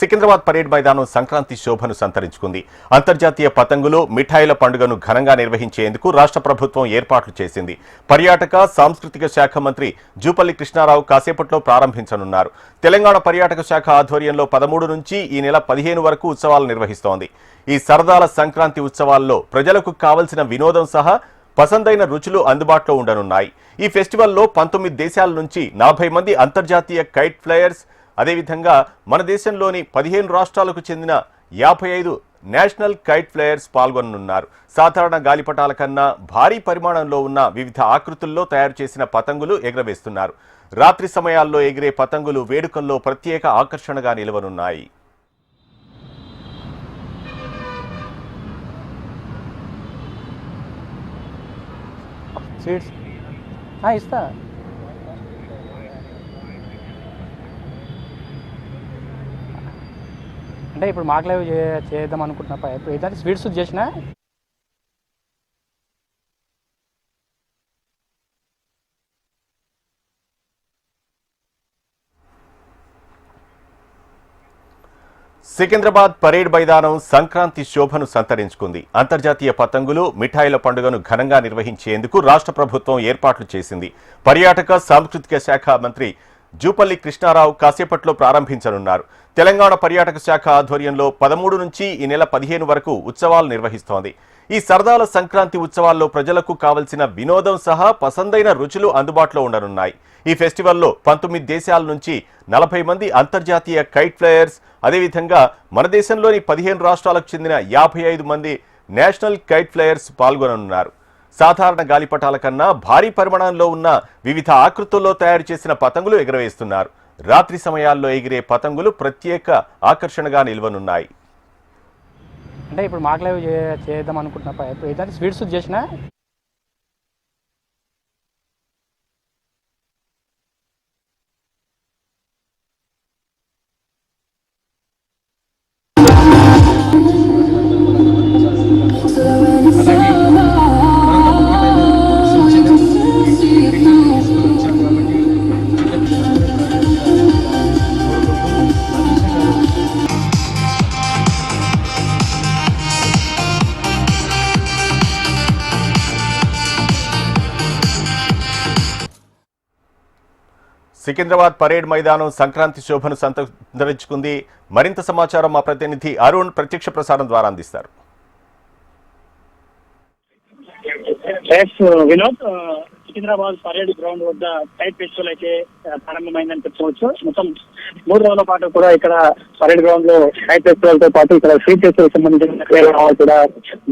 Secunderabad parade మైదానం సంక్రాంతి శోభను సంతరించుకుంది. అంతర్జాతీయ పతంగులు, మిఠాయిల పండుగను ఘనంగా నిర్వహించేందుకు రాష్ట్ర ప్రభుత్వం ఏర్పాట్లు చేసింది. పర్యాటక సాంస్కృతిక శాఖ మంత్రి జూపల్లి కృష్ణారావు కాసేపట్లో ప్రారంభించనున్నారు. తెలంగాణ పర్యాటక శాఖ ఆధ్వర్యంలో 13 నుంచి ఈ నెల 15 వరకు ఉత్సవాలు నిర్వహిస్తోంది. ఈ సరదాల సంక్రాంతి ఉత్సవాల్లో ప్రజలకు కావలసిన వినోదం సహా పసందైన రుచులు అందుబాటులో ఉండనున్నాయి. ఈ ఫెస్టివల్లో 19 దేశాల నుంచి 40 మంది అంతర్జాతీయ కైట్ ఫ్లైయర్స్, అదేవిధంగా మన దేశంలోని 15 రాష్ట్రాలకు చెందిన 55 నేషనల్ కైట్ ఫ్లైయర్స్ పాల్గొననున్నారు. సాధారణ గాలిపటాల కన్నా భారీ పరిమాణంలో ఉన్న వివిధ ఆకృతుల్లో తయారు చేసిన పతంగులు ఎగరవేస్తున్నారు. రాత్రి సమయాల్లో ఎగిరే పతంగులు వేడుకల్లో ప్రత్యేక ఆకర్షణగా నిలవనున్నాయి. అంటే ఇప్పుడు మాకు లైవ్ చేద్దాం అనుకుంటున్నా. ఇప్పుడు ఏదైతే స్వీట్స్ చేసిన సికింద్రాబాద్ పరేడ్ మైదానం సంక్రాంతి శోభను సంతరించుకుంది. అంతర్జాతీయ పతంగులు, మిఠాయిల పండుగను ఘనంగా నిర్వహించేందుకు రాష్ట్ర ప్రభుత్వం ఏర్పాట్లు చేసింది. పర్యాటక సాంస్కృతిక శాఖ మంత్రి జూపల్లి కృష్ణారావు కాసేపట్లో ప్రారంభించనున్నారు. తెలంగాణ పర్యాటక శాఖ ఆధ్వర్యంలో 13 నుంచి ఈ నెల 15 వరకు ఉత్సవాలు నిర్వహిస్తోంది. ఈ సరదాల సంక్రాంతి ఉత్సవాల్లో ప్రజలకు కావలసిన వినోదం సహా పసందైన రుచులు అందుబాటులో ఉండనున్నాయి. ఈ ఫెస్టివల్లో 19 దేశాల నుంచి 40 మంది అంతర్జాతీయ కైట్ ఫ్లైయర్స్, అదేవిధంగా మన దేశంలోని 15 రాష్ట్రాలకు చెందిన 55 మంది నేషనల్ కైట్ ఫ్లైయర్స్ పాల్గొననున్నారు. సాధారణ గాలిపటాల కన్నా భారీ పరిమాణంలో ఉన్న వివిధ ఆకృతుల్లో తయారు చేసిన పతంగులు ఎగరవేస్తున్నారు. రాత్రి సమయాల్లో ఎగిరే పతంగులు ప్రత్యేక ఆకర్షణగా నిలవనున్నాయి. అంటే ఇప్పుడు మాకు లైవ్ చేద్దాం అనుకుంటున్నా. ఇప్పుడు ఏదైతే స్వీట్స్ చేసిన సికింద్రాబాద్ పరేడ్ మైదానం సంక్రాంతి శోభను సంతరించుకుంది. మరింత సమాచారం మా ప్రతినిధి అరుణ్ ప్రత్యక్ష ప్రసారం ద్వారా అందిస్తారు. వినోద్, సికింద్రాబాద్ పరేడ్ గ్రౌండ్ వద్ద కైట్ ఫెస్టివల్ అయితే ప్రారంభమైందని చెప్పుకోవచ్చు. మొత్తం 3 రోజుల పాటు కూడా ఇక్కడ పరేడ్ గ్రౌండ్ లో కైట్ ఫెస్టివల్ తో పాటు ఇక్కడ స్ట్రీట్ ఫెస్టివల్ సంబంధించిన క్రీడలు కూడా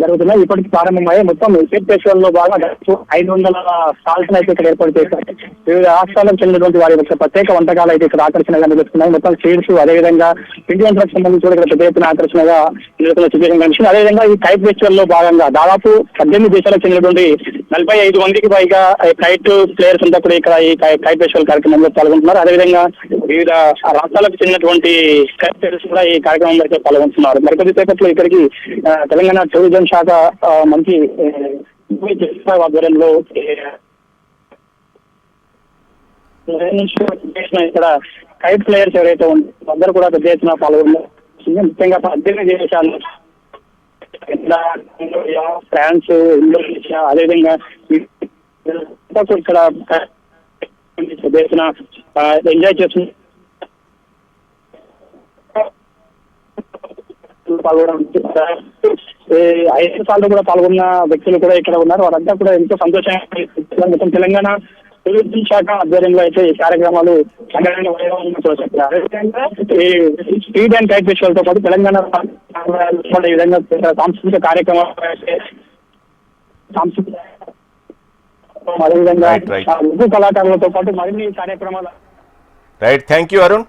జరుగుతున్నాయి. ఇప్పటికి ప్రారంభమయ్యాయి. మొత్తం స్ట్రీట్ ఫెస్టివల్ లో భాగంగా 500 స్టాల్స్ అయితే ఇక్కడ ఏర్పాటు చేశారు. వివిధ రాష్ట్రాలకు చెందినటువంటి వారి యొక్క ప్రత్యేక వంటకాలు అయితే ఇక్కడ ఆకర్షణగా నిలుస్తున్నాయి. మొత్తం స్వీట్స్, అదేవిధంగా పిండి వంటలకు సంబంధించి కూడా ఇక్కడ పెద్ద ఎత్తున ఆకర్షణగా నిలుస్తున్న సిచ్యువేషన్ కనిపిస్తుంది. అదేవిధంగా ఈ కైట్ ఫెస్టివల్ లో భాగంగా దాదాపు 18 దేశాలకు చెందినటువంటి 45 మందికి పైగా కైట్ ప్లేయర్స్ అంతా కూడా ఇక్కడ ఈ కైట్ ఫెస్టివల్ కార్యక్రమంలో పాల్గొంటున్నారు. అదేవిధంగా వివిధ రాష్ట్రాలకు చెందినటువంటి కైట్ ప్లేయర్స్ కూడా ఈ కార్యక్రమంలో అయితే పాల్గొంటున్నారు. మరికొద్ది సేపట్లో ఇక్కడికి తెలంగాణ టూరిజం శాఖ మంత్రి ఆధ్వర్యంలో ఇక్కడ కైట్ ప్లేయర్స్ ఎవరైతే ఉంటారో అందరూ కూడా పెద్ద ఎత్తున పాల్గొన్నారు. ముఖ్యంగా 18 దేశాలు, ఫ్రాన్స్, ఇండోనేషియా, అదేవిధంగా ఇక్కడ పెద్ద ఎత్తున ఎంజాయ్ చేస్తున్నారు. పాల్గొనడం 5 సార్లు కూడా పాల్గొన్న వ్యక్తులు కూడా ఇక్కడ ఉన్నారు. వారంతా కూడా ఎంతో సంతోషంగా మొత్తం తెలంగాణ టూరిజం శాఖ ఆధ్వర్యంలో అయితే ఈ కార్యక్రమాలు అదేవిధంగా ఈ స్ట్రీట్ అండ్ కైట్ ఫెస్టివల్ తో పాటు తెలంగాణ ఈ విధంగా సాంస్కృతిక కార్యక్రమాలు అదేవిధంగా ఉర్దూ కళాకారులతో పాటు మరిన్ని కార్యక్రమాలు. Right, thank you Arun.